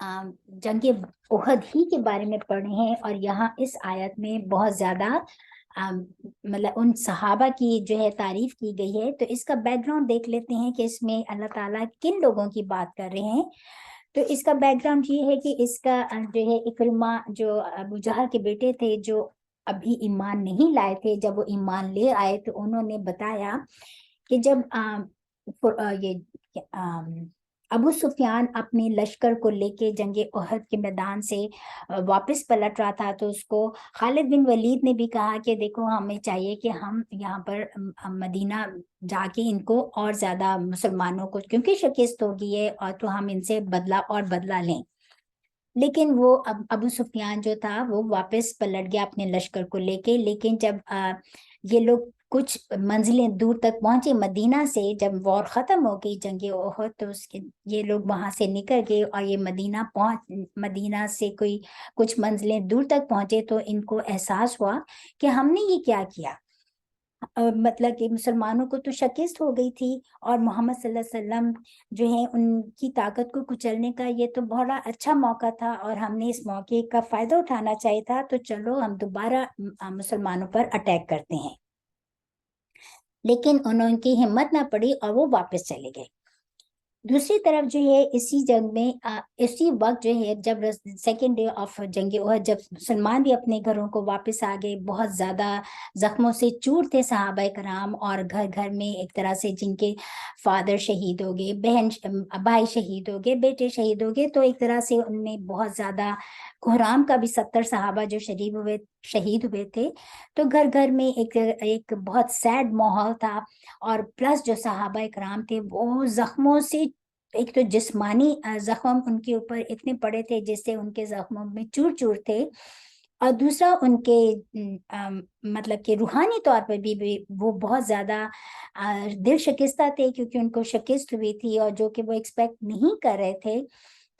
جنگ احد ہی کے بارے میں پڑھ رہے ہیں، اور یہاں اس آیت میں بہت زیادہ مطلب ان صحابہ کی جو ہے تعریف کی گئی ہے. تو اس کا بیک گراؤنڈ دیکھ لیتے ہیں کہ اس میں اللہ تعالیٰ کن لوگوں کی بات کر رہے ہیں. تو اس کا بیک گراؤنڈ یہ ہے کہ اس کا جو ہے اکرمہ جو ابو جہل کے بیٹے تھے، جو ابھی ایمان نہیں لائے تھے، جب وہ ایمان لے آئے تو انہوں نے بتایا کہ جب یہ ابو سفیان اپنے لشکر کو لے کے جنگ احد کے میدان سے واپس پلٹ رہا تھا، تو اس کو خالد بن ولید نے بھی کہا کہ دیکھو ہمیں چاہیے کہ ہم یہاں پر مدینہ جا کے ان کو اور زیادہ مسلمانوں کو، کیونکہ شکست ہوگی ہے، اور تو ہم ان سے بدلہ لیں. لیکن وہ ابو سفیان جو تھا وہ واپس پلٹ گیا اپنے لشکر کو لے کے. لیکن جب یہ لوگ کچھ منزلیں دور تک پہنچے مدینہ سے، جب وار ختم ہو گئی جنگ احد، تو یہ لوگ وہاں سے نکل گئے اور یہ مدینہ سے کوئی کچھ منزلیں دور تک پہنچے، تو ان کو احساس ہوا کہ ہم نے یہ کیا کیا. مطلب کہ مسلمانوں کو تو شکست ہو گئی تھی، اور محمد صلی اللہ علیہ وسلم جو ہیں ان کی طاقت کو کچلنے کا یہ تو بڑا اچھا موقع تھا، اور ہم نے اس موقع کا فائدہ اٹھانا چاہیے تھا. تو چلو ہم دوبارہ مسلمانوں پر اٹیک کرتے ہیں. لیکن انہوں کی ہمت نہ پڑی اور وہ واپس چلے گئے. دوسری طرف جو ہے اسی جنگ میں اسی وقت جو ہے جب سیکنڈ ڈے آف جنگ احد، جب مسلمان بھی اپنے گھروں کو واپس آ گئے، بہت زیادہ زخموں سے چور تھے صحابہ کرام، اور گھر گھر میں ایک طرح سے جن کے فادر شہید ہو گئے، بھائی شہید ہو گئے، بیٹے شہید ہو گئے، تو ایک طرح سے ان میں بہت زیادہ کوہرام کا بھی 70 صحابہ جو شہید ہوئے تھے. تو گھر گھر میں ایک بہت سیڈ ماحول تھا. اور پلس جو صحابہ کرام تھے وہ زخموں سے، ایک تو جسمانی زخم ان کے اوپر اتنے پڑے تھے جس سے ان کے زخموں میں چور چور تھے، اور دوسرا ان کے مطلب کہ روحانی طور پر بھی وہ بہت زیادہ دل شکستہ تھے، کیونکہ ان کو شکست ہوئی تھی اور جو کہ وہ ایکسپیکٹ نہیں کر رہے تھے.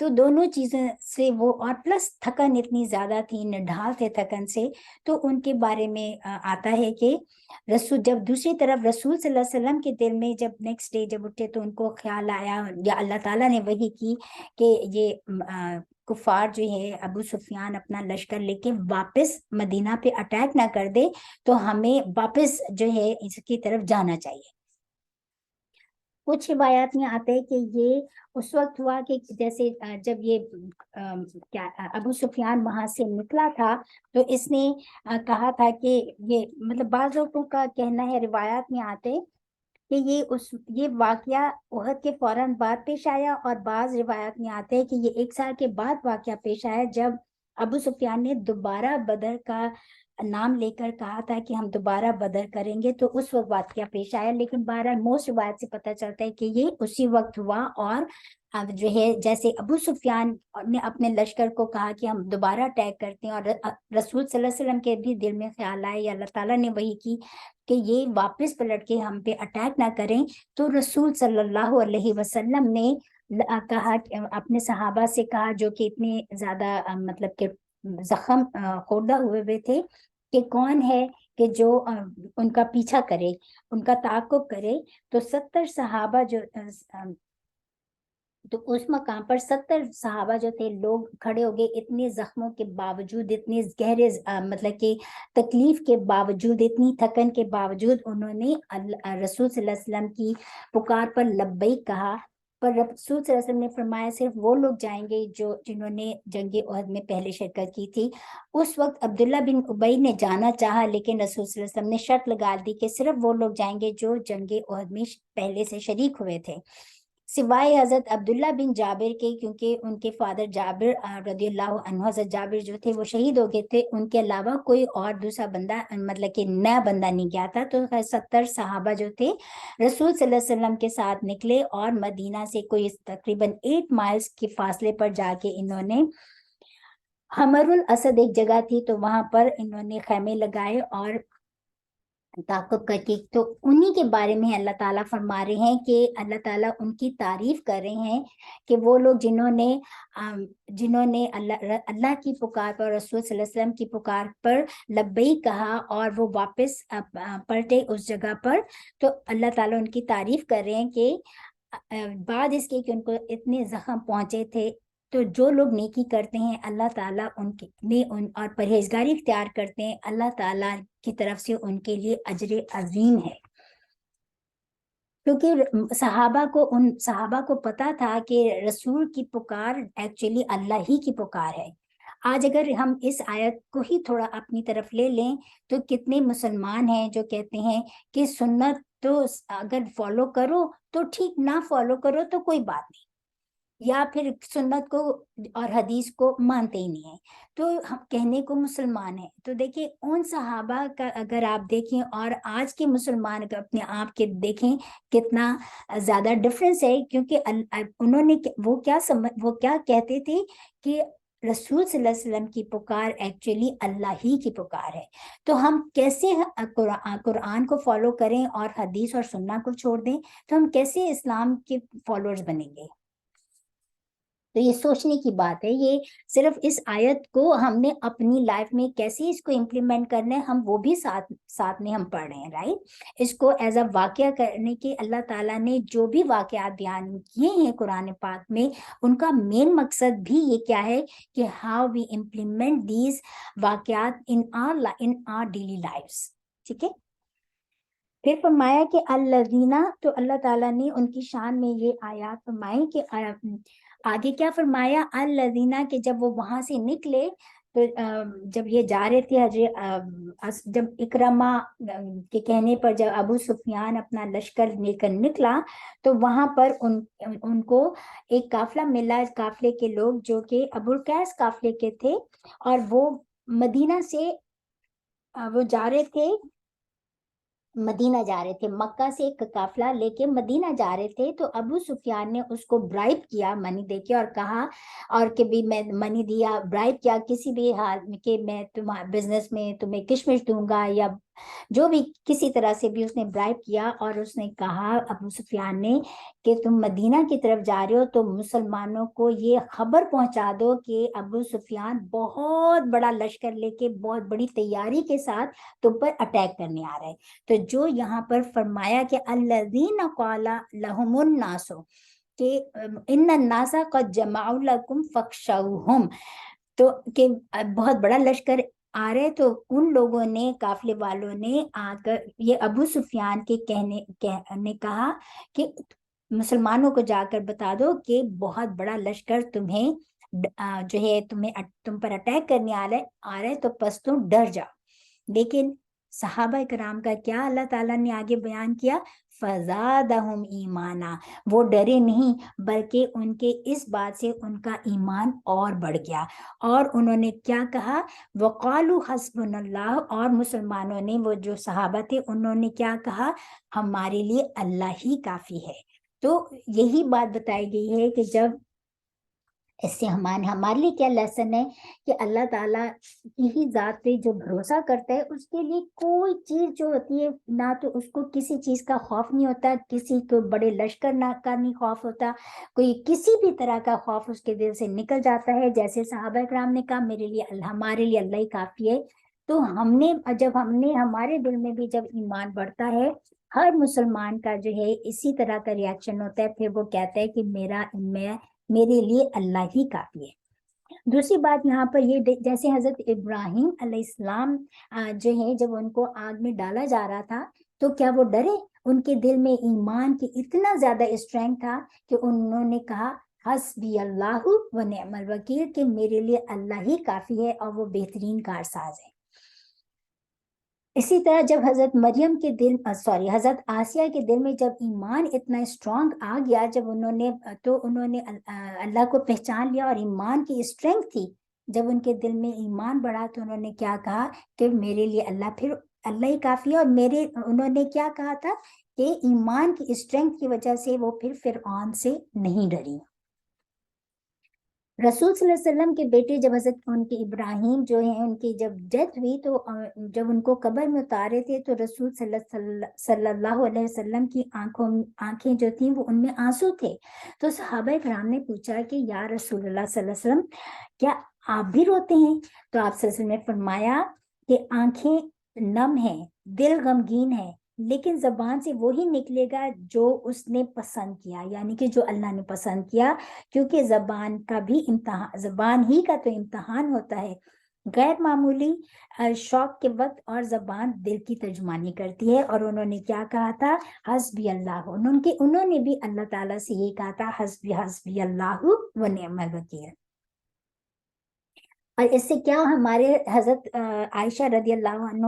تو دونوں چیزیں سے وہ، اور پلس تھکن اتنی زیادہ تھی، نڈھال تھے تھکن سے. تو ان کے بارے میں آتا ہے کہ جب دوسری طرف رسول صلی اللہ علیہ وسلم کے دل میں جب نیکسٹ ڈے جب اٹھے تو ان کو خیال آیا، یا اللہ تعالیٰ نے وحی کی کہ یہ کفار جو ہے ابو سفیان اپنا لشکر لے کے واپس مدینہ پہ اٹیک نہ کر دے، تو ہمیں واپس جو ہے اس کی طرف جانا چاہیے. کچھ روایات میں آتے ہیں کہ یہ اس وقت ہوا کہ جیسے جب یہ ابو سفیان وہاں سے نکلا تھا، تو اس نے کہا تھا کہ یہ مطلب بعض لوگوں کا کہنا ہے، روایات میں آتے کہ یہ واقعہ احد کے فوراً بعد پیش آیا، اور بعض روایات میں آتے ہیں کہ یہ 1 سال کے بعد واقعہ پیش آیا، جب ابو سفیان نے دوبارہ بدر کا نام لے کر کہا تھا کہ ہم دوبارہ بدر کریں گے، تو اس وقت واقعہ پیش آیا. لیکن بہرحال موسٹ روایت سے پتہ چلتا ہے کہ یہ اسی وقت ہوا، اور جو ہے جیسے ابو سفیان نے اپنے لشکر کو کہا کہ ہم دوبارہ اٹیک کرتے ہیں، اور رسول صلی اللہ علیہ وسلم کے بھی دل میں خیال آئے، یا اللہ تعالیٰ نے وہی کی کہ یہ واپس پلٹ کے ہم پہ اٹیک نہ کریں. تو رسول صلی اللہ علیہ وسلم نے کہا، اپنے صحابہ سے کہا جو کہ اتنے زیادہ مطلب کہ زخم خوردہ ہوئے تھے، کہ کون ہے کہ جو ان کا پیچھا کرے، ان کا تعاقب کرے. تو 70 صحابہ تو اس مقام پر 70 صحابہ جو تھے لوگ کھڑے ہو گئے، اتنے زخموں کے باوجود، اتنے گہرے مطلب کہ تکلیف کے باوجود، اتنی تھکن کے باوجود انہوں نے رسول صلی اللہ علیہ وسلم کی پکار پر لبیک کہا. پر رسول صلی اللہ علیہ وسلم نے فرمایا صرف وہ لوگ جائیں گے جنہوں نے جنگ احد میں پہلے شرکت کی تھی. اس وقت عبداللہ بن ابی نے جانا چاہا، لیکن رسول صلی اللہ علیہ وسلم نے شرط لگا دی کہ صرف وہ لوگ جائیں گے جو جنگ احد میں پہلے سے شریک ہوئے تھے، سوائے حضرت عبداللہ بن جابر کے، کیونکہ ان کے فادر جابر رضی اللہ عنہ، حضرت جابر جو تھے وہ شہید ہو گئے تھے. ان کے علاوہ کوئی اور دوسرا بندہ مطلب کہ نیا بندہ نہیں گیا تھا. تو 70 صحابہ جو تھے رسول صلی اللہ علیہ وسلم کے ساتھ نکلے، اور مدینہ سے کوئی تقریباً 8 مائلز کے فاصلے پر جا کے انہوں نے حمر الاسد ایک جگہ تھی، تو وہاں پر انہوں نے خیمے لگائے اور تعاقب کر کے. تو انہی کے بارے میں اللہ تعالیٰ فرما رہے ہیں کہ اللہ تعالیٰ ان کی تعریف کر رہے ہیں کہ وہ لوگ جنہوں نے اللہ کی پکار پر، رسول صلی اللہ علیہ وسلم کی پکار پر لبیک کہا، اور وہ واپس پلٹے اس جگہ پر. تو اللہ تعالیٰ ان کی تعریف کر رہے ہیں کہ بعد اس کے کہ ان کو اتنے زخم پہنچے تھے، تو جو لوگ نیکی کرتے ہیں اللہ تعالیٰ اور پرہیزگاری اختیار کرتے ہیں، اللہ تعالیٰ کی طرف سے ان کے لیے اجر عظیم ہے، کیونکہ صحابہ کو پتا تھا کہ رسول کی پکار ایکچولی اللہ ہی کی پکار ہے۔ آج اگر ہم اس آیت کو ہی تھوڑا اپنی طرف لے لیں تو کتنے مسلمان ہیں جو کہتے ہیں کہ سنت تو اگر فالو کرو تو ٹھیک، نہ فالو کرو تو کوئی بات نہیں، یا پھر سنت کو اور حدیث کو مانتے ہی نہیں ہیں، تو ہم کہنے کو مسلمان ہیں۔ تو دیکھیں ان صحابہ کا اگر آپ دیکھیں اور آج کے مسلمان کا اپنے آپ کے دیکھیں کتنا زیادہ ڈفرینس ہے، کیونکہ انہوں نے وہ کیا کہتے تھے کہ رسول صلی اللہ علیہ وسلم کی پکار ایکچولی اللہ ہی کی پکار ہے۔ تو ہم کیسے قرآن کو فالو کریں اور حدیث اور سننا کو چھوڑ دیں؟ تو ہم کیسے اسلام کے فالوورز بنیں گے؟ تو یہ سوچنے کی بات ہے۔ یہ صرف اس آیت کو ہم نے اپنی لائف میں کیسے اس کو امپلیمنٹ کرنا ہے، ہم وہ بھی ساتھ میں ہم پڑھ رہے ہیں، رائٹ۔ اس کو ایز اے واقعہ کرنے کی اللہ تعالیٰ نے جو بھی واقعات بیان کیے ہیں قرآن پاک میں، ان کا مین مقصد بھی یہ کیا ہے کہ ہاؤ وی امپلیمنٹ دیز واقعات ان آر ڈیلی لائفس، ٹھیک ہے۔ پھر فرمایا کہ الذین، تو اللہ تعالیٰ نے ان کی شان میں یہ آیات فرمائی کہ آگے کیا فرمایا، الذین، کہ جب وہ وہاں سے نکلے تو جب یہ جا رہے تھے جب اکرما کے کہنے پر جب ابو سفیان اپنا لشکر لے کر نکلا تو وہاں پر ان کو ایک قافلہ ملا، قافلے کے لوگ جو کہ ابو القیس قافلے کے تھے، اور وہ مدینہ سے وہ جا رہے تھے، مدینہ جا رہے تھے، مکہ سے ایک قافلہ لے کے مدینہ جا رہے تھے۔ تو ابو سفیان نے اس کو برائب کیا، منی دے کے، اور کہا اور کہ بھی میں منی دیا، برائب کیا کسی بھی حال میں کہ میں تمہارے بزنس میں تمہیں کشمش دوں گا، یا جو بھی کسی طرح سے بھی اس نے برائب کیا۔ اور اس نے کہا ابو سفیان نے کہ تم مدینہ کی طرف جا رہے ہو تو مسلمانوں کو یہ خبر پہنچا دو کہ ابو سفیان بہت بڑا لشکر لے کے بہت بڑی تیاری کے ساتھ تم پر اٹیک کرنے آ رہے ہیں۔ تو جو یہاں پر فرمایا کہ الذین قال لهم الناس، کہ ان الناس قد جمعوا لكم فاخشوهم، تو کہ بہت بڑا لشکر آ رہے، تو ان لوگوں نے، قافلے والوں نے آ کر یہ ابو سفیان کے نے کہا کہ مسلمانوں کو جا کر بتا دو کہ بہت بڑا لشکر تمہیں جو ہے تم پر اٹیک کرنے آ رہے، تو پس تم ڈر جاؤ۔ لیکن صحابہ کرام کا کیا اللہ تعالیٰ نے آگے بیان کیا، فزادہم ایمانا، وہ ڈرے نہیں بلکہ ان کے اس بات سے ان کا ایمان اور بڑھ گیا، اور انہوں نے کیا کہا، وقالوا حسبنا اللہ، اور مسلمانوں نے، وہ جو صحابہ تھے، انہوں نے کیا کہا، ہمارے لیے اللہ ہی کافی ہے۔ تو یہی بات بتائی گئی ہے کہ جب اس سے ہمارے لیے کیا لیسن ہے کہ اللہ تعالیٰ کی ہی ذات پہ جو بھروسہ کرتا ہے اس کے لیے کوئی چیز جو ہوتی ہے نہ تو اس کو کسی چیز کا خوف نہیں ہوتا، کسی کو بڑے لشکر کا نہیں خوف ہوتا، کوئی کسی بھی طرح کا خوف اس کے دل سے نکل جاتا ہے۔ جیسے صحابہ کرام نے کہا ہمارے لیے اللہ ہی کافی ہے۔ تو جب ہمارے دل میں بھی جب ایمان بڑھتا ہے، ہر مسلمان کا جو ہے اسی طرح کا ریاکشن ہوتا ہے، پھر وہ کہتا ہے کہ میرے لیے اللہ ہی کافی ہے۔ دوسری بات یہاں پر یہ، جیسے حضرت ابراہیم علیہ السلام جو ہے جب ان کو آگ میں ڈالا جا رہا تھا تو کیا وہ ڈرے؟ ان کے دل میں ایمان کی اتنا زیادہ اسٹرینتھ تھا کہ انہوں نے کہا حسبی اللہ و نعم الوکیل، کہ میرے لیے اللہ ہی کافی ہے اور وہ بہترین کارساز ہے۔ اسی طرح جب حضرت حضرت آسیہ کے دل میں جب ایمان اتنا اسٹرانگ آ گیا، جب انہوں نے اللہ کو پہچان لیا اور ایمان کی اسٹرینتھ تھی، جب ان کے دل میں ایمان بڑھا تو انہوں نے کیا کہا کہ میرے لیے اللہ ہی کافی ہے۔ اور انہوں نے کیا کہا تھا کہ ایمان کی اسٹرینتھ کی وجہ سے وہ پھر فرعون سے نہیں ڈری۔ رسول صلی اللہ علیہ وسلم کے بیٹے جب حضرت ان کے ابراہیم جو ہیں ان کی جب ڈیتھ ہوئی تو جب ان کو قبر میں اتارے تھے تو رسول صلی اللہ علیہ وسلم کی آنکھیں جو تھیں وہ ان میں آنسو تھے۔ تو صحابہ کرام نے پوچھا کہ یا رسول اللہ صلی اللہ علیہ وسلم کیا آپ بھی روتے ہیں؟ تو آپ صلی اللہ علیہ وسلم نے فرمایا کہ آنکھیں نم ہیں، دل غمگین ہے، لیکن زبان سے وہی نکلے گا جو اس نے پسند کیا، یعنی کہ جو اللہ نے پسند کیا، کیونکہ زبان کا بھی امتحان، زبان ہی کا تو امتحان ہوتا ہے، غیر معمولی شوق کے وقت، اور زبان دل کی ترجمانی کرتی ہے۔ اور انہوں نے کیا کہا تھا؟ حسبی اللہ، انہوں نے بھی اللہ تعالیٰ سے یہ کہا تھا، حسبی حسبی اللہ و نعم الوکیل۔ اور اس سے کیا ہمارے حضرت عائشہ رضی اللہ عنہ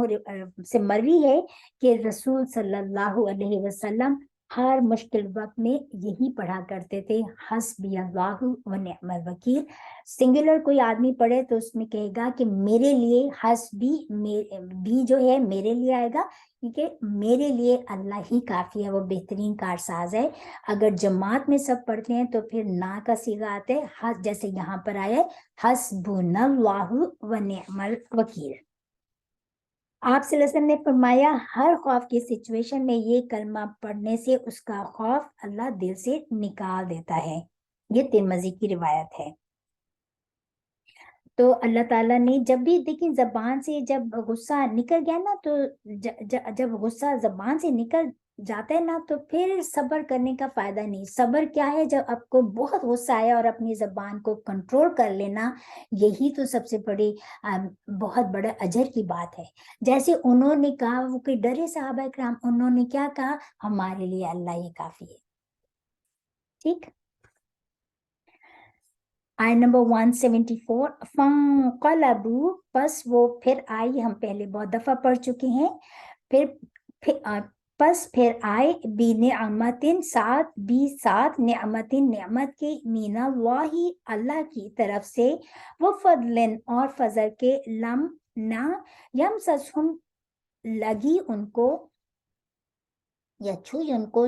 سے مروی ہے کہ رسول صلی اللہ علیہ وسلم ہر مشکل وقت میں یہی پڑھا کرتے تھے، حسبی اللہ و نعم الوکیل۔ سنگولر کوئی آدمی پڑھے تو اس میں کہے گا کہ میرے لیے، حسبی بھی جو ہے میرے لیے آئے گا، کیونکہ میرے لیے اللہ ہی کافی ہے، وہ بہترین کارساز ہے۔ اگر جماعت میں سب پڑھتے ہیں تو پھر نا کا صیغہ آتا ہے، جیسے یہاں پر آیا ہے حسبنا اللہ و نعم الوکیل۔ آپ صلی اللہ علیہ وسلم نے فرمایا ہر خوف کی سچویشن میں یہ کلمہ پڑھنے سے اس کا خوف اللہ دل سے نکال دیتا ہے۔ یہ ترمذی کی روایت ہے۔ تو اللہ تعالیٰ نے جب بھی دیکھیں زبان سے جب غصہ نکل گیا نا، تو جب غصہ زبان سے نکل جاتا ہے نا، تو پھر صبر کرنے کا فائدہ نہیں۔ صبر کیا ہے؟ جب آپ کو بہت غصہ آیا اور اپنی زبان کو کنٹرول کر لینا، یہی تو سب سے بڑی بہت بڑا اجر کی بات ہے۔ جیسے انہوں نے کہا، وہ کوئی ڈرے صحابہ کرام، انہوں نے کیا کہا؟ ہمارے لیے اللہ ہی کافی ہے۔ ٹھیک، آیت نمبر 174، فانقلبوا، پس وہ پھر آئی، ہم پہلے بہت دفعہ پڑھ چکے ہیں، پھر آئے بنعمتن، ساتھ نعمتن، نعمت کے، من اللہ، اللہ کی طرف سے، وفضلن، اور فضل کے، لم نہ، یمسسہم، لگی ان کو، یا چھوئی ان کو،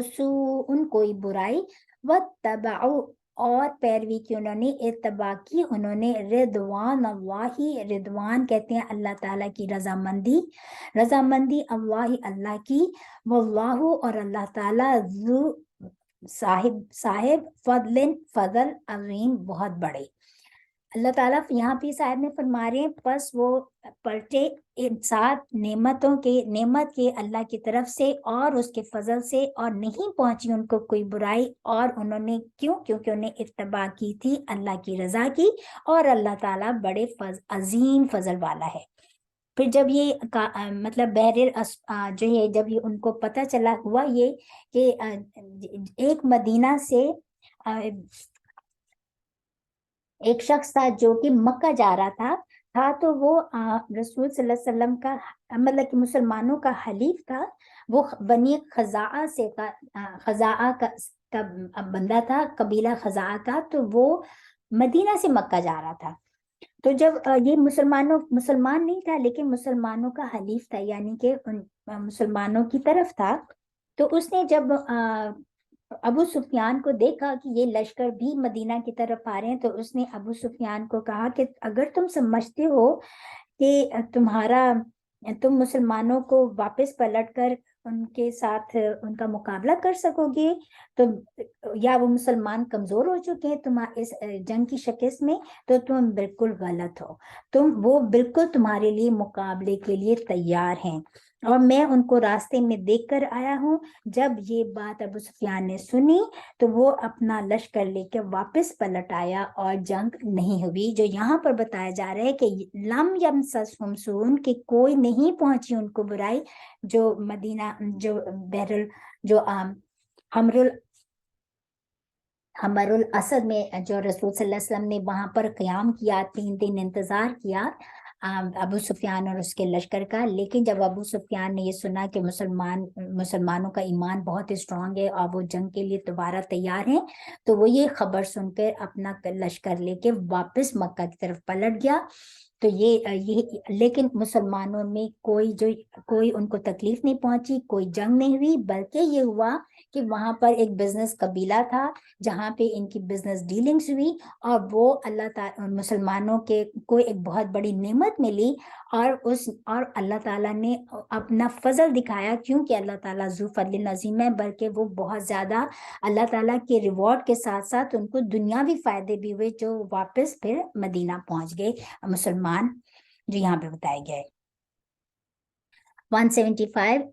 ان کوئی برائی، واتبعوا، اور پیروی کی انہوں نے، اتباع کی انہوں نے، رضوان اللہ، رضوان کہتے ہیں اللہ تعالیٰ کی رضامندی، رضامندی اللہ، اللہ کی، واللہ، اور اللہ تعالیٰ، ذو، صاحب فضل، فضل عظیم، بہت بڑے۔ اللہ تعالیٰ یہاں پہ صاحب میں فرما رہے ہیں، پس وہ پلٹے ان 7 نعمت کے اللہ کی طرف سے اور اس کے فضل سے، اور نہیں پہنچی ان کو کوئی برائی، اور انہوں نے کیوں؟ کیونکہ انہیں اتباع کی تھی اللہ کی رضا کی، اور اللہ تعالیٰ بڑے عظیم فضل والا ہے۔ پھر جب یہ مطلب جو ہے، جب یہ ان کو پتہ چلا، ہوا یہ کہ ایک مدینہ سے ایک شخص تھا جو کہ مکہ جا رہا تھا تو وہ رسول صلی اللہ علیہ وسلم کا، مطلب کہ مسلمانوں کا حلیف تھا، وہ بنی خزاعہ سے خزاعہ کا بندہ تھا، قبیلہ خزاعہ کا، تو وہ مدینہ سے مکہ جا رہا تھا۔ تو جب یہ مسلمان نہیں تھا، لیکن مسلمانوں کا حلیف تھا، یعنی کہ مسلمانوں کی طرف تھا، تو اس نے جب ابو سفیان کو دیکھا کہ یہ لشکر بھی مدینہ کی طرف آ رہے ہیں، تو اس نے ابو سفیان کو کہا کہ اگر تم سمجھتے ہو کہ تم مسلمانوں کو واپس پلٹ کر ان کے ساتھ ان کا مقابلہ کر سکو گے، تو یا وہ مسلمان کمزور ہو چکے ہیں اس جنگ کی شکست میں، تو تم بالکل غلط ہو، وہ بالکل تمہارے لیے مقابلے کے لیے تیار ہیں، اور میں ان کو راستے میں دیکھ کر آیا ہوں۔ جب یہ بات ابو سفیان نے سنی تو وہ اپنا لشکر لے کے واپس پلٹ آیا، اور جنگ نہیں ہوئی۔ جو یہاں پر بتایا جا رہا ہے کہ لم یمسسہم سوء، کہ کوئی نہیں پہنچی ان کو برائی، جو مدینہ، جو جو حمر الاسد میں جو رسول صلی اللہ علیہ وسلم نے وہاں پر قیام کیا، 3 دن انتظار کیا ابو سفیان اور اس کے لشکر کا، لیکن جب ابو سفیان نے یہ سنا کہ مسلمانوں کا ایمان بہت اسٹرانگ ہے اور وہ جنگ کے لیے دوبارہ تیار ہیں، تو وہ یہ خبر سن کر اپنا لشکر لے کے واپس مکہ کی طرف پلٹ گیا۔ تو لیکن مسلمانوں میں کوئی ان کو تکلیف نہیں پہنچی، کوئی جنگ نہیں ہوئی، بلکہ یہ ہوا کہ وہاں پر ایک بزنس قبیلہ تھا جہاں پہ ان کی بزنس ڈیلنگز ہوئی، اور وہ اللہ تعالیٰ مسلمانوں کے کو ایک بہت بڑی نعمت ملی، اور اللہ تعالیٰ نے اپنا فضل دکھایا، کیونکہ اللہ تعالیٰ ذو فضل عظیم ہے، بلکہ وہ بہت زیادہ اللہ تعالیٰ کے ریوارڈ کے ساتھ ساتھ ان کو دنیاوی فائدے بھی ہوئے، جو واپس پھر مدینہ پہنچ گئے مسلمان، جو یہاں پہ بتائے گئے۔ 175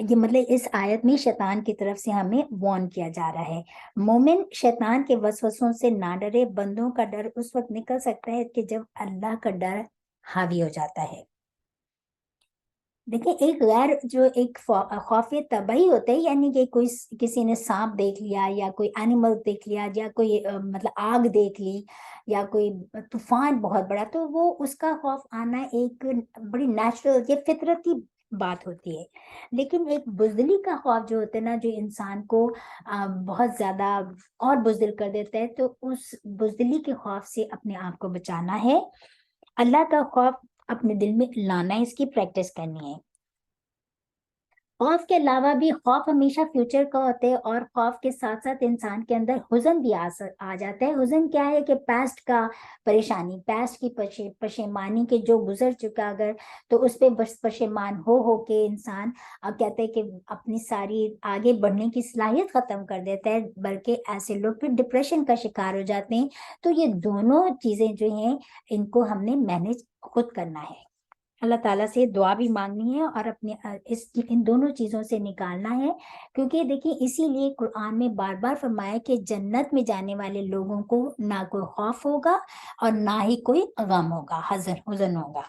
یہ مطلب اس آیت میں شیطان کی طرف سے ہمیں وارن کیا جا رہا ہے. مومن شیطان کے وسوسوں سے نہ ڈرے. بندوں کا ڈر اس وقت نکل سکتا ہے کہ جب اللہ کا ڈر حاوی ہو جاتا ہے. دیکھیں ایک غیر جو ایک خوف طبعی ہوتا ہے، یعنی کہ کوئی کسی نے سانپ دیکھ لیا یا کوئی اینیمل دیکھ لیا یا کوئی مطلب آگ دیکھ لی یا کوئی طوفان بہت بڑا، تو وہ اس کا خوف آنا ایک بڑی نیچرل یہ فطرتی بات ہوتی ہے. لیکن ایک بزدلی کا خوف جو ہوتا ہے نا، جو انسان کو بہت زیادہ اور بزدل کر دیتا ہے، تو اس بزدلی کے خوف سے اپنے آپ کو بچانا ہے. اللہ کا خوف اپنے دل میں لانا ہے، اس کی پریکٹس کرنی ہے. خوف کے علاوہ بھی خوف ہمیشہ فیوچر کا ہوتا ہے، اور خوف کے ساتھ ساتھ انسان کے اندر حزن بھی آ جاتا ہے. حزن کیا ہے کہ پاسٹ کا پریشانی، پاسٹ کی پشیمانی کے جو گزر چکا اگر، تو اس پہ بس پشیمان ہو کے انسان اب کہتے ہیں کہ اپنی ساری آگے بڑھنے کی صلاحیت ختم کر دیتا ہے، بلکہ ایسے لوگ پھر ڈپریشن کا شکار ہو جاتے ہیں. تو یہ دونوں چیزیں جو ہیں ان کو ہم نے مینج خود کرنا ہے. اللہ تعالیٰ سے دعا بھی مانگنی ہے اور اپنے ان دونوں چیزوں سے نکالنا ہے. کیونکہ دیکھیں اسی لیے قرآن میں بار بار فرمایا کہ جنت میں جانے والے لوگوں کو نہ کوئی خوف ہوگا اور نہ ہی کوئی غم ہوگا، حزن ہوگا.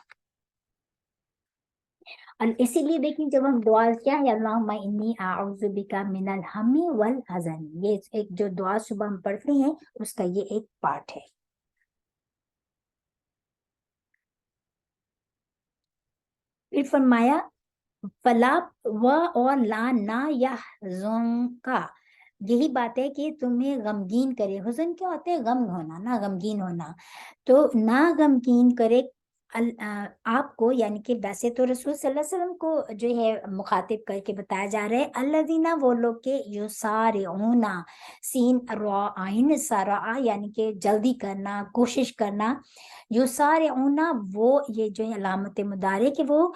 اور اسی لیے دیکھیں جب ہم دعا کیا ہے اللہم انی اعوذ بک من الہم والحزن، یہ ایک جو دعا صبح ہم پڑھتے ہیں اس کا یہ ایک پارٹ ہے. پھر فرمایا فلا و اور لا نہ یا کا، یہی بات ہے کہ تمہیں غمگین کرے. حزن کیا ہوتا ہے؟ غم ہونا، نہ غمگین ہونا. تو نہ غمگین کرے آپ کو، یعنی کہ ویسے تو رسول صلی اللہ علیہ وسلم کو جو ہے مخاطب کر کے بتایا جا رہا ہے الذین، وہ لوگ کے یسارعون، سین را عین سارا، یعنی کہ جلدی کرنا، کوشش کرنا. یسارعون وہ یہ جو ہے علامت مضارع کہ وہ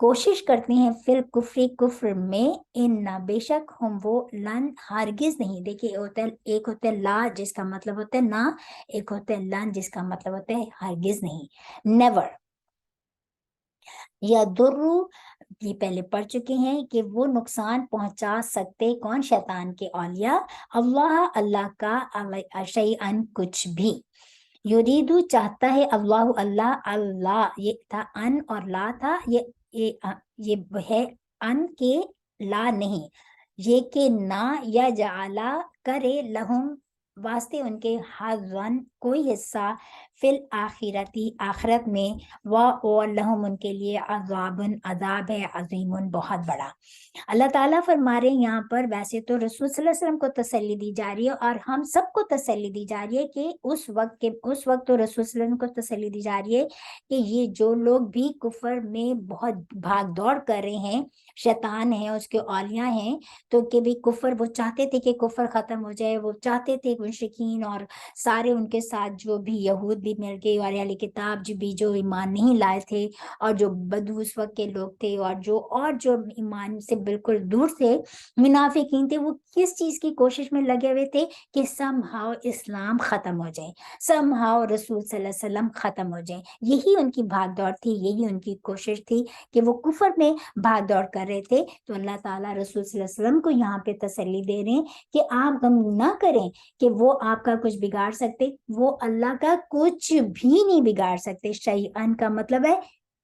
کوشش کرتے ہیں فل کفری کفر میں. ان بے شک ہم وہ لن ہرگز نہیں. دیکھیے ایک ہوتا ہے لا جس کا مطلب ہوتا ہے نہ، ایک ہوتا ہے لن جس کا مطلب ہوتا ہے ہرگز نہیں، نیور. یا درو، یہ پہلے پڑھ چکے ہیں کہ وہ نقصان پہنچا سکتے کون؟ شیطان کے اولیاء. اللہ کا شیئن کچھ بھی. یریدو چاہتا ہے، اللہ یہ تھا ان اور لا تھا، یہ ہے ان کے لا نہیں، یہ کہ نہ یا جعلا کرے لہم واسطے ان کے حظن کوئی حصہ فی الآخرتی آخرت میں، و لہم ان کے لیے عذاب ہے عظیم بہت بڑا. اللہ تعالیٰ فرما رہے ہیں یہاں پر، ویسے تو رسول صلی اللہ علیہ وسلم کو تسلی دی جا رہی ہے اور ہم سب کو تسلی دی جا رہی ہے کہ اس وقت تو رسول صلی اللہ علیہ وسلم کو تسلی دی جا رہی ہے کہ یہ جو لوگ بھی کفر میں بہت بھاگ دوڑ کر رہے ہیں، شیطان ہیں، اس کے اولیاء ہیں، تو کہ بھی کفر وہ چاہتے تھے کہ کفر ختم ہو جائے. وہ چاہتے تھے مشرکین اور سارے ان کے ساتھ جو بھی یہود بھی مل گئے اور اہل کتاب جو ایمان نہیں لائے تھے، اور جو بدو اس وقت کے لوگ تھے، اور جو ایمان سے بالکل دور تھے، منافقین تھے، وہ کس چیز کی کوشش میں لگے ہوئے تھے کہ سم ہاؤ اسلام ختم ہو جائے، سم ہاؤ رسول صلی اللہ علیہ وسلم ختم ہو جائے. یہی ان کی بھاگ دوڑ تھی، یہی ان کی کوشش تھی کہ وہ کفر میں بھاگ دوڑ کر رہے تھے. تو اللہ تعالیٰ رسول صلی اللہ علیہ وسلم کو یہاں پہ تسلی دے رہے ہیں کہ آپ غم نہ کریں کہ وہ آپ کا کچھ بگاڑ سکتے، وہ اللہ کا کچھ بھی نہیں بگاڑ سکتے. شیئن کا مطلب ہے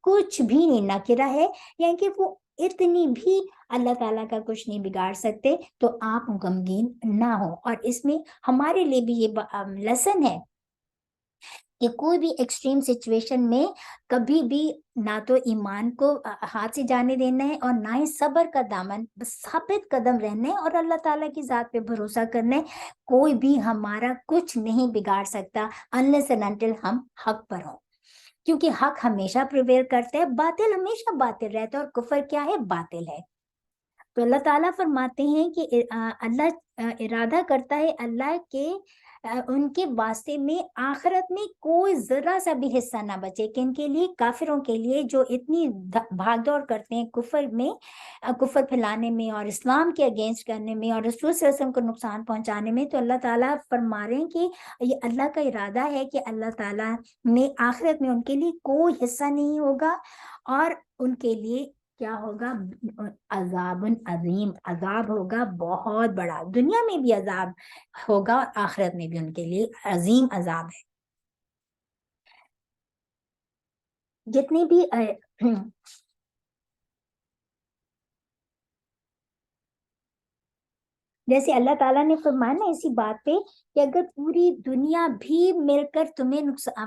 کچھ بھی نہیں، نکرہ ہے، یعنی کہ وہ اتنی بھی اللہ تعالیٰ کا کچھ نہیں بگاڑ سکتے. تو آپ غمگین نہ ہو. اور اس میں ہمارے لیے بھی یہ لیسن ہے کہ کوئی بھی ایکسٹریم سچویشن میں کبھی بھی نہ تو ایمان کو ہاتھ سے جانے دینا ہے، اور نہ ہی صبر کا دامن ثابت قدم رہنا ہے اور اللہ تعالیٰ کی ذات پہ بھروسہ کرنا ہے. کوئی بھی ہمارا کچھ نہیں بگاڑ سکتا unless and until ہم حق پر ہوں، کیونکہ حق ہمیشہ پریویل کرتا ہے، باطل ہمیشہ باطل رہتا ہے، اور کفر کیا ہے؟ باطل ہے. تو اللہ تعالیٰ فرماتے ہیں کہ اللہ ارادہ کرتا ہے اللہ کے ان کے واسطے میں آخرت میں کوئی ذرا سا بھی حصہ نہ بچے، کہ ان کے لیے کافروں کے لیے جو اتنی بھاگ دوڑ کرتے ہیں کفر میں، کفر پھیلانے میں اور اسلام کے اگینسٹ کرنے میں اور رسول صلی اللہ علیہ وسلم کو نقصان پہنچانے میں. تو اللہ تعالیٰ فرما رہے ہیں کہ یہ اللہ کا ارادہ ہے کہ اللہ تعالیٰ نے آخرت میں ان کے لیے کوئی حصہ نہیں ہوگا، اور ان کے لیے کیا ہوگا؟ عذاب عظیم، عذاب ہوگا بہت بڑا، دنیا میں بھی عذاب ہوگا اور آخرت میں بھی ان کے لیے عظیم عذاب ہے۔ جتنی بھی جیسے اللہ تعالیٰ نے فرمایا نا اسی بات پہ کہ اگر پوری دنیا بھی مل کر تمہیں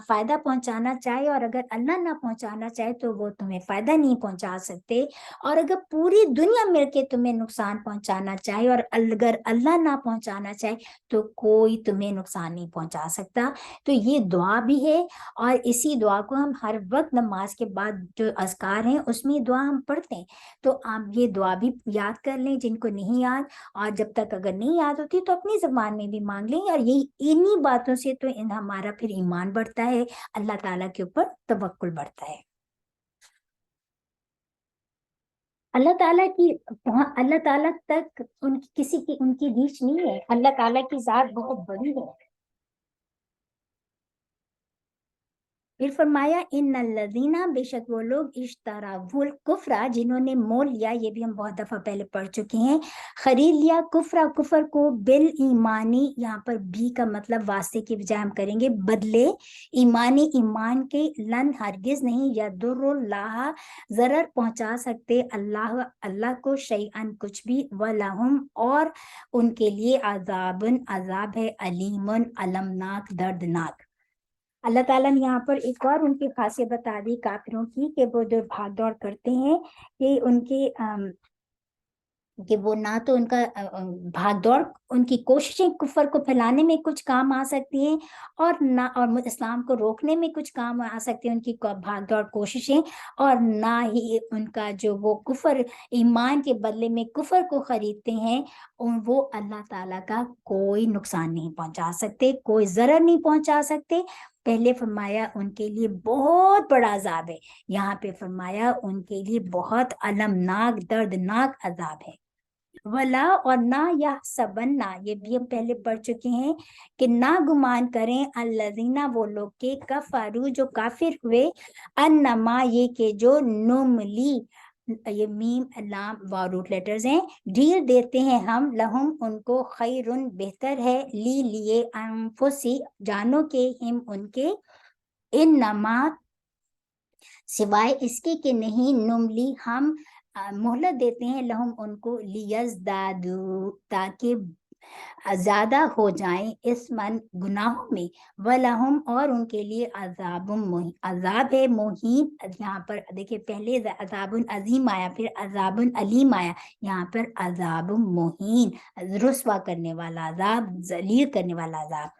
فائدہ پہنچانا چاہے اور اگر اللہ نہ پہنچانا چاہے تو وہ تمہیں فائدہ نہیں پہنچا سکتے، اور اگر پوری دنیا مل کے تمہیں نقصان پہنچانا چاہے اور اگر اللہ نہ پہنچانا چاہے تو کوئی تمہیں نقصان نہیں پہنچا سکتا۔ تو یہ دعا بھی ہے، اور اسی دعا کو ہم ہر وقت نماز کے بعد جو اذکار ہیں اس میں دعا ہم پڑھتے ہیں، تو آپ یہ دعا بھی یاد کر لیں جن کو نہیں یاد، اور جب تک اگر نہیں یاد ہوتی تو اپنی زبان میں بھی مانگ لیں، اور یہی انہی باتوں سے تو ہمارا پھر ایمان بڑھتا ہے، اللہ تعالیٰ کے اوپر توکل بڑھتا ہے۔ اللہ تعالیٰ تک کسی کی ان کی ریچ نہیں ہے، اللہ تعالیٰ کی ذات بہت بڑی ہے۔ پھر فرمایا ان الذین، بے شک وہ لوگ اشتراؤ الکفر، جنہوں نے مول لیا، یہ بھی ہم بہت دفعہ پہلے پڑھ چکے ہیں، خرید لیا کفر کو بال ایمانی، یہاں پر بھی کا مطلب واسطے کی بجائے ہم کریں گے بدلے، ایمان کے، لن ہرگز نہیں، یضر اللہ، ضرر پہنچا سکتے اللہ کو، شیئن کچھ بھی، ولہم اور ان کے لیے عذاب ہے، علیم المناک، دردناک۔ اللہ تعالیٰ نے یہاں پر ایک اور ان کی خاصیت بتا دی کافروں کی، کہ وہ جو بھاگ دوڑ کرتے ہیں، کہ ان کی کہ وہ نہ تو ان کا بھاگ دوڑ، ان کی کوششیں کفر کو پھیلانے میں کچھ کام آ سکتی ہیں، اور نہ اور اسلام کو روکنے میں کچھ کام آ سکتے ہیں ان کی بھاگ دوڑ کوششیں، اور نہ ہی ان کا جو وہ کفر، ایمان کے بدلے میں کفر کو خریدتے ہیں، وہ اللہ تعالیٰ کا کوئی نقصان نہیں پہنچا سکتے، کوئی ضرر نہیں پہنچا سکتے۔ پہلے فرمایا ان کے لیے بہت بڑا عذاب ہے، یہاں پہ فرمایا ان کے لیے بہت المناک، دردناک عذاب ہے۔ ولا، اور نہ یحسبن، یہ بھی ہم پہلے پڑھ چکے ہیں کہ نہ گمان کریں الذین، وہ لوگ کے کفروا، جو کافر ہوئے، انما، یہ کہ جو نملی، یہ میم لام واو روٹ لیٹرز ہیں، ڈھیل دیتے ہیں ہم، لہم ان کو، خیرن بہتر ہے، لیے انفسی جانوں کے، ہم ان کے، انما سوائے اس کے کہ نہیں، نملی ہم مہلت دیتے ہیں، لہم ان کو، لیزدادو تاکہ زیادہ ہو جائیں، اسمن گناہوں میں، ولہم اور ان کے لیے عذاب ہے مہین، یہاں پر دیکھیں پہلے عذاب عظیم آیا، پھر عذاب علیم آیا، یہاں پر عذاب مہین، رسوا کرنے والا عذاب، ذلیل کرنے والا عذاب۔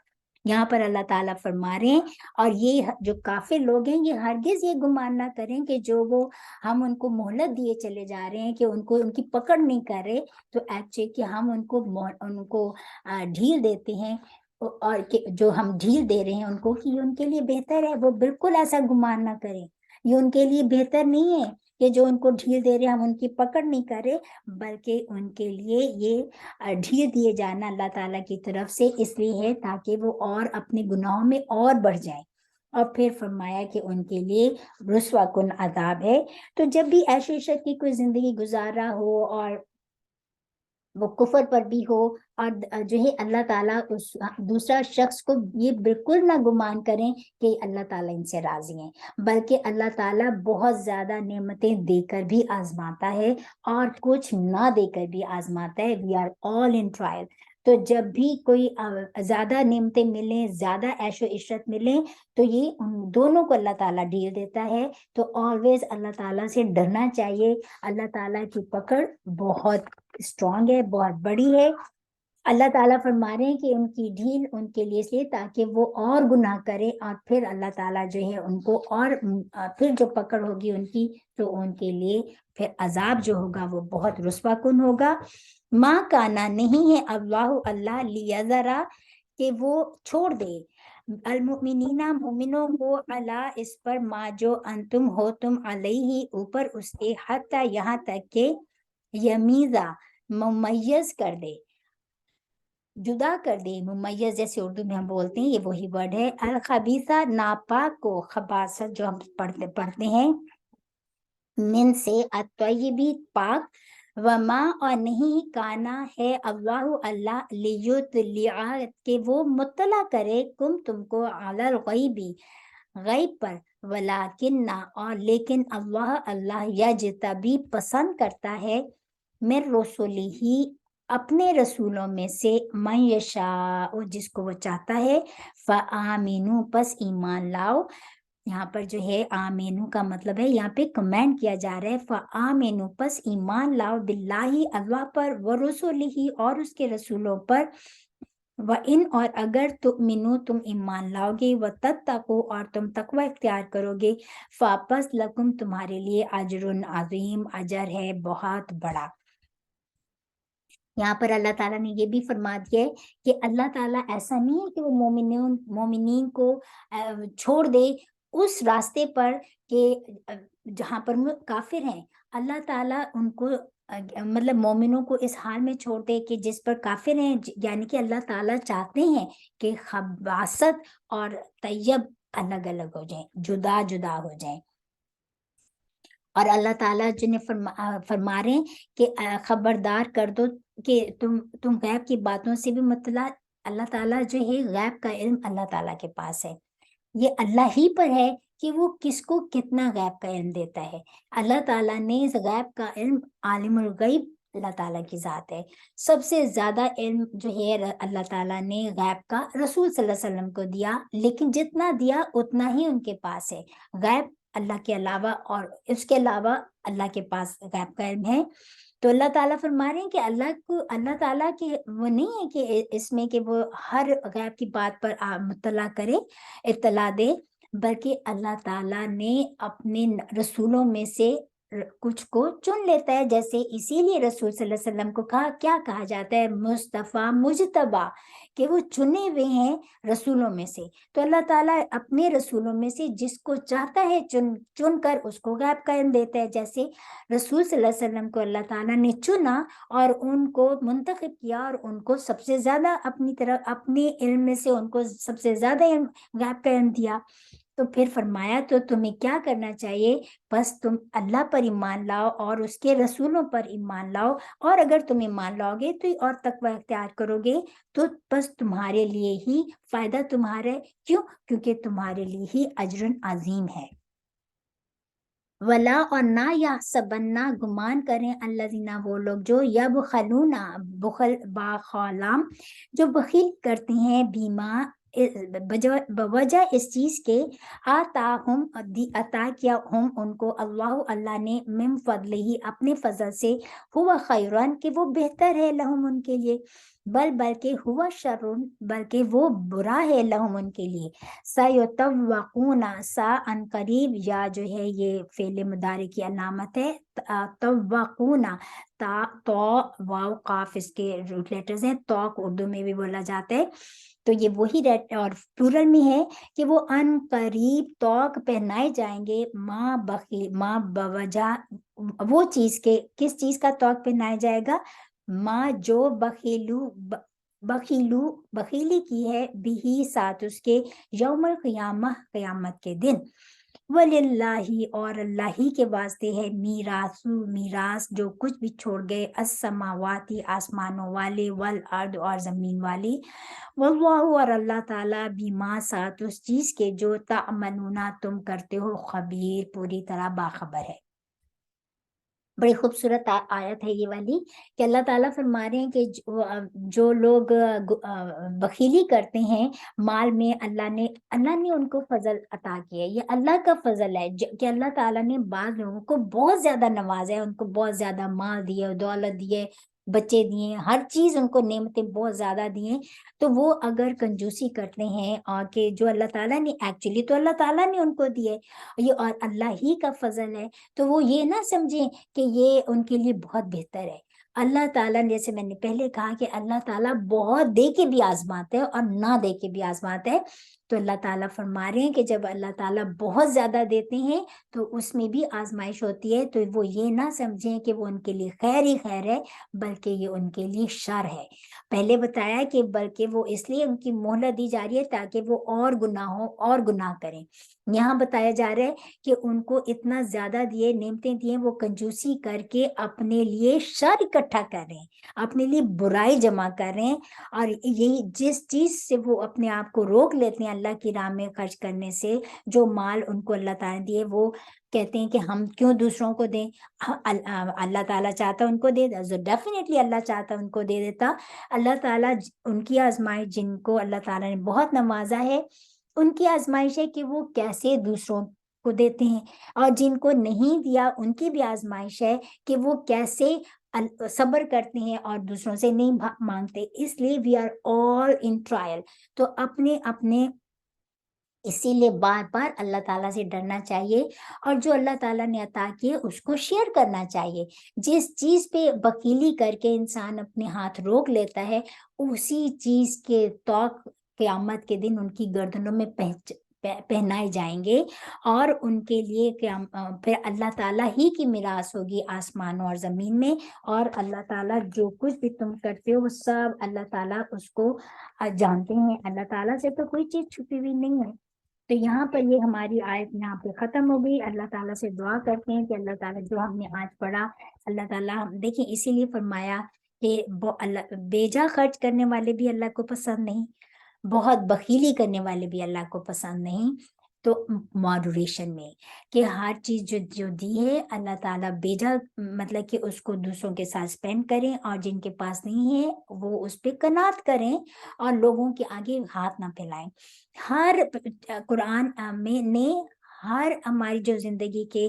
یہاں پر اللہ تعالیٰ فرما رہے ہیں، اور یہ جو کافر لوگ ہیں یہ ہرگز یہ گمان نہ کریں کہ جو وہ ہم ان کو مہلت دیے چلے جا رہے ہیں، کہ ان کو ان کی پکڑ نہیں کر رہے، تو ایکچولی کہ ہم ان کو ڈھیل دیتے ہیں، اور کہ جو ہم ڈھیل دے رہے ہیں ان کو، کہ یہ ان کے لیے بہتر ہے، وہ بالکل ایسا گمان نہ کریں، یہ ان کے لیے بہتر نہیں ہے کہ جو ان کو ڈھیل دے رہے ہیں ہم ان کی پکڑ نہیں کر رہے، بلکہ ان کے لیے یہ ڈھیل دیے جانا اللہ تعالیٰ کی طرف سے اس لیے ہے تاکہ وہ اور اپنے گناہوں میں اور بڑھ جائیں، اور پھر فرمایا کہ ان کے لیے رسوا کن عذاب ہے۔ تو جب بھی عیش و عشرت کی کوئی زندگی گزار رہا ہو اور وہ کفر پر بھی ہو، اور جو ہے اللہ تعالیٰ اس دوسرا شخص کو یہ بالکل نہ گمان کریں کہ اللہ تعالیٰ ان سے راضی ہیں، بلکہ اللہ تعالیٰ بہت زیادہ نعمتیں دے کر بھی آزماتا ہے اور کچھ نہ دے کر بھی آزماتا ہے، we are all in trial. تو جب بھی کوئی زیادہ نعمتیں ملیں، زیادہ عیش و عشرت ملیں، تو یہ ان دونوں کو اللہ تعالیٰ ڈھیل دیتا ہے، تو آلویز اللہ تعالیٰ سے ڈرنا چاہیے، اللہ تعالیٰ کی پکڑ بہت اسٹرانگ ہے، بہت بڑی ہے۔ اللہ تعالیٰ فرما رہے ہیں کہ ان کی ڈھیل ان کے لیے سے تاکہ وہ اور گناہ کرے، اور پھر اللہ تعالیٰ جو ہے ان کو اور پھر جو پکڑ ہوگی ان کی، تو ان کے لیے پھر عذاب جو ہوگا وہ بہت رسوا کن ہوگا۔ ماں کانا، نہیں ہے اللہ لیذرا، کہ وہ چھوڑ دے، المؤمنین مومنوں کو، اللہ اس پر، ما جو انتم ہو تم علیہ اوپر اس کے، حتی یہاں تک کہ یمیزا ممیز کر دے، جدا کر دے، ممیز جیسے اردو میں ہم بولتے ہیں، یہ وہی ورڈ ہے، الخبیثہ ناپاک کو، خباثت جو ہم پڑھتے ہیں، من سے الطیبی پاک، وما اور نہیں کانا ہے اللہ لیطلع کہ وہ مطلع کرے تم کو علی الغیبی غیب پر، ولیکن اور لیکن اللہ یجتبی پسند کرتا ہے من رسولہ اپنے رسولوں میں سے من یشاء جس کو وہ چاہتا ہے، فآمنوا پس ایمان لاؤ۔ یہاں پر جو ہے آمینو کا مطلب ہے یہاں پہ کمینڈ کیا جا رہا ہے، فآمنوا پس ایمان لاؤ باللہ اللہ پر، ورسولہ اور اس کے رسولوں پر، وَإِنْ اور اگر تؤمنوا تم ایمان لاؤ گے، وَتَتَّقُوا اور تم تقوی اختیار کرو گے، فَپس لکم تمہارے لیے اجر عظیم اجر ہے بہت بڑا۔ یہاں پر اللہ تعالیٰ نے یہ بھی فرما دیا ہے کہ اللہ تعالیٰ ایسا نہیں ہے کہ وہ مومنین کو چھوڑ دے اس راستے پر کہ جہاں پر کافر ہیں۔ اللہ تعالیٰ ان کو مطلب مومنوں کو اس حال میں چھوڑ دے کہ جس پر کافر ہیں، یعنی کہ اللہ تعالیٰ چاہتے ہیں کہ خباثت اور طیب الگ الگ ہو جائیں، جدا جدا ہو جائیں۔ اور اللہ تعالیٰ جنہیں فرما رہے ہیں کہ خبردار کر دو کہ تم غیب کی باتوں سے بھی مطلع، اللہ تعالیٰ جو ہے غیب کا علم اللہ تعالیٰ کے پاس ہے، یہ اللہ ہی پر ہے کہ وہ کس کو کتنا غیب کا علم دیتا ہے۔ اللہ تعالیٰ نے اس غیب کا علم، عالم الغیب اللہ تعالیٰ کی ذات ہے، سب سے زیادہ علم جو ہے اللہ تعالیٰ نے غیب کا رسول صلی اللہ علیہ وسلم کو دیا، لیکن جتنا دیا اتنا ہی ان کے پاس ہے۔ غیب اللہ کے علاوہ اور اس کے علاوہ اللہ کے پاس غیب کا علم ہے۔ تو اللہ تعالیٰ فرما رہے ہیں کہ اللہ تعالیٰ کی وہ نہیں ہے کہ اس میں کہ وہ ہر غیب کی بات پر مطلع کرے، اطلاع دے، بلکہ اللہ تعالیٰ نے اپنے رسولوں میں سے کچھ کو چن لیتا ہے، جیسے اسی لیے رسول صلی اللہ علیہ وسلم کو کیا کہا جاتا ہے، مصطفیٰ مجتبیٰ، کہ وہ چنے ہوئے ہیں رسولوں میں سے۔ تو اللہ تعالیٰ اپنے رسولوں میں سے جس کو چاہتا ہے چن کر اس کو غیب کا علم دیتا ہے، جیسے رسول صلی اللہ علیہ وسلم کو اللہ تعالیٰ نے چنا اور ان کو منتخب کیا اور ان کو سب سے زیادہ اپنی طرف اپنے علم میں سے ان کو سب سے زیادہ غیب کا علم دیا۔ تو پھر فرمایا تو تمہیں کیا کرنا چاہیے، بس تم اللہ پر ایمان لاؤ اور اس کے رسولوں پر ایمان لاؤ، اور اگر تم ایمان لاؤ گے تو اور تقوی اختیار کرو گے تو بس تمہارے لیے ہی فائدہ تمہارا ہے۔ کیوں؟ کیونکہ تمہارے لیے ہی اجر عظیم ہے۔ ولا اور نہ یحسبن گمان کریں الذین وہ لوگ جو یبخلون بخل باخلام جو بخیل کرتے ہیں بیما بوجہ اس چیز کے آتاہم عطا کیا ہم ان کو اللہ نے من فضلہ اپنے فضل سے، ہوا خیرن کہ وہ بہتر ہے لہم ان کے لیے، بلکہ ہوا شرن بلکہ وہ برا ہے لہم ان کے لیے، سیطوقون سا ان قریب، یا جو ہے یہ فعل مضارع کی علامت ہے، توقون تو واو قاف اس کے روٹ لیٹرز ہیں، توق اردو میں بھی بولا جاتا ہے، تو یہ وہی اور پلورل میں ہے کہ وہ ان قریب توق پہنائے جائیں گے، ماں بوجہ وہ چیز کے، کس چیز کا توق پہنایا جائے گا، ماں جو بخیلی کی ہے بھی ساتھ اس کے، یوم القیامہ قیامت کے دن، وَلِلَّهِ اور اللہ ہی کے واسطے ہے، میراث جو کچھ بھی چھوڑ گئے، السماواتی آسمانوں والے، والارض اور زمین والی، واللہ اور اللہ تعالیٰ بما ساتھ اس چیز کے جو تعملون تم کرتے ہو، خبیر پوری طرح باخبر ہے۔ بڑی خوبصورت آیت ہے یہ والی کہ اللہ تعالیٰ فرما رہے ہیں کہ جو لوگ بخیلی کرتے ہیں مال میں، اللہ نے ان کو فضل عطا کیا ہے، یہ اللہ کا فضل ہے کہ اللہ تعالیٰ نے بعض لوگوں کو بہت زیادہ نوازا ہے، ان کو بہت زیادہ مال دیے، دولت دیے، بچے دیے، ہر چیز ان کو نعمتیں بہت زیادہ دیے، تو وہ اگر کنجوسی کرتے ہیں اور کہ جو اللہ تعالیٰ نے ایکچولی تو اللہ تعالیٰ نے ان کو دیے، یہ اور اللہ ہی کا فضل ہے، تو وہ یہ نہ سمجھیں کہ یہ ان کے لیے بہت بہتر ہے۔ اللہ تعالیٰ نے، جیسے میں نے پہلے کہا کہ اللہ تعالیٰ بہت دے کے بھی آزماتا ہے اور نہ دے کے بھی آزماتا ہے، تو اللہ تعالیٰ فرما رہے ہیں کہ جب اللہ تعالیٰ بہت زیادہ دیتے ہیں تو اس میں بھی آزمائش ہوتی ہے، تو وہ یہ نہ سمجھیں کہ وہ ان کے لیے خیر ہی خیر ہے، بلکہ یہ ان کے لیے شر ہے۔ پہلے بتایا کہ بلکہ وہ اس لیے ان کی مہلت دی جا رہی ہے تاکہ وہ اور گناہوں اور گناہ کریں۔ یہاں بتایا جا رہا ہے کہ ان کو اتنا زیادہ دیے، نعمتیں دیے، وہ کنجوسی کر کے اپنے لیے شر اکٹھا کر رہے ہیں، اپنے لیے برائی جمع کر رہے ہیں، اور یہی جس چیز سے وہ اپنے آپ کو روک لیتے ہیں اللہ کی راہ میں خرچ کرنے سے، جو مال ان کو اللہ تعالیٰ نے دیے، وہ کہتے ہیں کہ ہم کیوں دوسروں کو دیں، اللہ تعالیٰ چاہتا ان کو دے دے، ڈیفینیٹلی اللہ چاہتا ان کو دے دیتا۔ اللہ تعالیٰ ان کی آزمائش، جن کو اللہ تعالیٰ نے بہت نوازا ہے، ان کی آزمائش ہے کہ وہ کیسے دوسروں کو دیتے ہیں، اور جن کو نہیں دیا ان کی بھی آزمائش ہے کہ وہ کیسے صبر کرتے ہیں اور دوسروں سے نہیں مانگتے۔ اس لیے we are all in trial. تو اپنے اپنے اسی لیے بار بار اللہ تعالیٰ سے ڈرنا چاہیے، اور جو اللہ تعالیٰ نے عطا کیے اس کو شیئر کرنا چاہیے۔ جس چیز پہ بخیلی کر کے انسان اپنے ہاتھ روک لیتا ہے، اسی چیز کے توق قیامت کے دن ان کی گردنوں میں پہنائے جائیں گے، اور ان کے لیے پھر اللہ تعالیٰ ہی کی میراث ہوگی آسمانوں اور زمین میں، اور اللہ تعالیٰ جو کچھ بھی تم کرتے ہو وہ سب اللہ تعالیٰ اس کو جانتے ہیں۔ اللہ تعالیٰ سے تو کوئی چیز چھپی ہوئی نہیں ہے۔ تو یہاں پر یہ ہماری آیت یہاں پہ ختم ہو گئی۔ اللہ تعالیٰ سے دعا کرتے ہیں کہ اللہ تعالیٰ جو ہم نے آج پڑھا، اللہ تعالیٰ دیکھیں اسی لیے فرمایا کہ اللہ بیجا خرچ کرنے والے بھی اللہ کو پسند نہیں، بہت بخیلی کرنے والے بھی اللہ کو پسند نہیں۔ تو ماڈریشن میں کہ ہر چیز جو دی ہے اللہ تعالیٰ بیجا، مطلب کہ اس کو دوسروں کے ساتھ اسپینڈ کریں، اور جن کے پاس نہیں ہے وہ اس پہ قناعت کریں اور لوگوں کے آگے ہاتھ نہ پھیلائیں۔ ہر قرآن میں نے ہر ہماری جو زندگی کے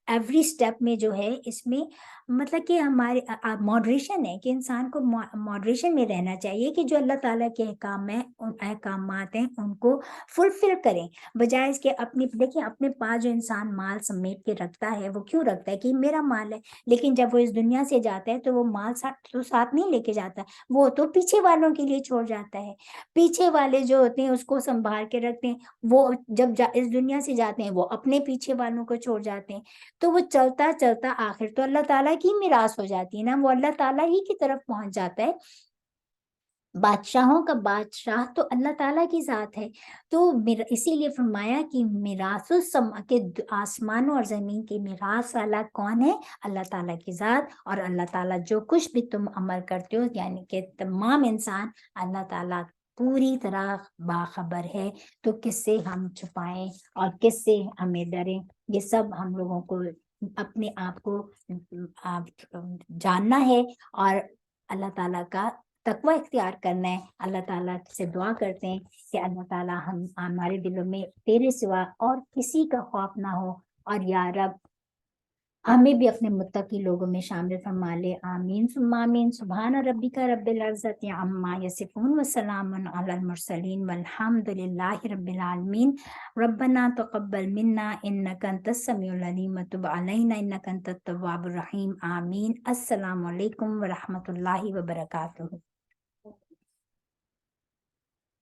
ایوری سٹیپ میں جو ہے، اس میں مطلب کہ ہمارے ماڈریشن ہے کہ انسان کو ماڈریشن میں رہنا چاہیے، کہ جو اللہ تعالیٰ کے احکام ہیں، ان احکامات ہیں، ان کو فلفل کریں، بجائے اس کے اپنی دیکھیں اپنے پاس جو انسان مال سمیٹ کے رکھتا ہے، وہ کیوں رکھتا ہے کہ میرا مال ہے، لیکن جب وہ اس دنیا سے جاتا ہے تو وہ مال ساتھ نہیں لے کے جاتا، وہ تو پیچھے والوں کے لیے چھوڑ جاتا ہے۔ پیچھے والے جو ہوتے ہیں اس کو سنبھال کے رکھتے ہیں، وہ جب اس دنیا سے جاتے ہیں وہ اپنے پیچھے والوں کو چھوڑ جاتے ہیں، تو وہ چلتا چلتا آخر تو اللہ تعالیٰ کی میراث ہو جاتی ہے نا، وہ اللہ تعالیٰ ہی کی طرف پہنچ جاتا ہے۔ بادشاہوں کا بادشاہ تو اللہ تعالیٰ کی ذات ہے۔ تو اسی لیے فرمایا کہ میراث کے آسمانوں اور زمین کی میراث والا کون ہے؟ اللہ تعالیٰ کی ذات۔ اور اللہ تعالیٰ جو کچھ بھی تم عمل کرتے ہو، یعنی کہ تمام انسان اللہ تعالیٰ پوری طرح باخبر ہے۔ تو کس سے ہم چھپائیں اور کس سے ہمیں ڈریں؟ یہ سب ہم لوگوں کو اپنے آپ کو جاننا ہے، اور اللہ تعالیٰ کا تقوی اختیار کرنا ہے۔ اللہ تعالیٰ سے دعا کرتے ہیں کہ اللہ تعالیٰ ہمارے دلوں میں تیرے سوا اور کسی کا خوف نہ ہو، اور یا رب ہمیں بھی اپنے متقی لوگوں میں شامل فرما لے۔ آمین ثم آمین۔ سبحان ربک رب العزت عما یصفون وسلام علی المرسلین والحمد للہ رب العالمین۔ ربنا تقبل منا انک انت السمیع العلیم وتب علینا انک انت التواب الرحیم۔ آمین۔ السلام علیکم ورحمۃ اللہ وبرکاتہ۔